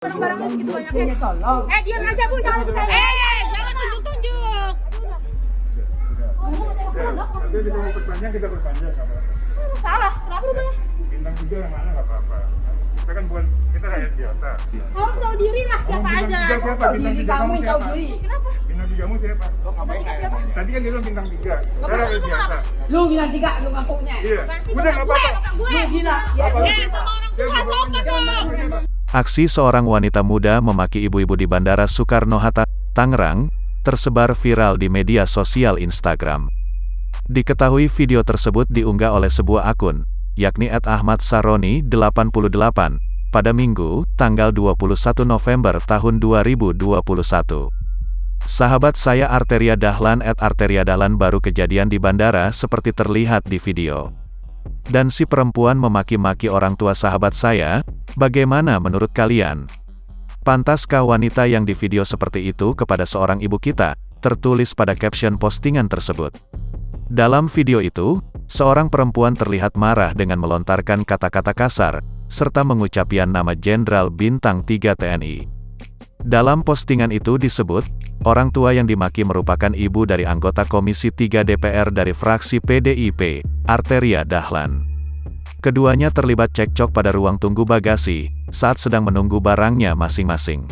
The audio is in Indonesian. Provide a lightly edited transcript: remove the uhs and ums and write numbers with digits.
Barang-barangnya segitu banyaknya. Diam aja Bu, jangan jangan tunjuk-tunjuk. Nanti kita mau perpanjang, kita perpanjang. Salah, kenapa lu banyak? Bintang 3 yang mana nggak apa-apa. Kita kan bukan, kita rakyat biasa. Kamu tahu diri lah siapa Bintang aja. 3 siapa? Bintang 3 kamu siapa? Kenapa? Bintang 3 kamu siapa? Tadi kan dia bilang bintang 3. Saya rakyat biasa. Lu bilang 3, lu ngakunya. Iya. Udah nggak apa-apa. Lu gila. Ya, sama orang tua sopan dong. Aksi seorang wanita muda memaki ibu-ibu di Bandara Soekarno-Hatta, Tangerang, tersebar viral di media sosial Instagram. Diketahui video tersebut diunggah oleh sebuah akun, yakni @ahmadsaroni88, pada Minggu, tanggal 21 November tahun 2021. Sahabat saya Arteria Dahlan @Arteria Dahlan baru kejadian di bandara seperti terlihat di video. Dan si perempuan memaki-maki orang tua sahabat saya, bagaimana menurut kalian? Pantaskah wanita yang di video seperti itu kepada seorang ibu kita? Tertulis pada caption postingan tersebut. Dalam video itu, seorang perempuan terlihat marah dengan melontarkan kata-kata kasar, serta mengucapkan nama Jenderal Bintang 3 TNI. Dalam postingan itu disebut, orang tua yang dimaki merupakan ibu dari anggota Komisi 3 DPR dari fraksi PDIP, Arteria Dahlan. Keduanya terlibat cekcok pada ruang tunggu bagasi, saat sedang menunggu barangnya masing-masing.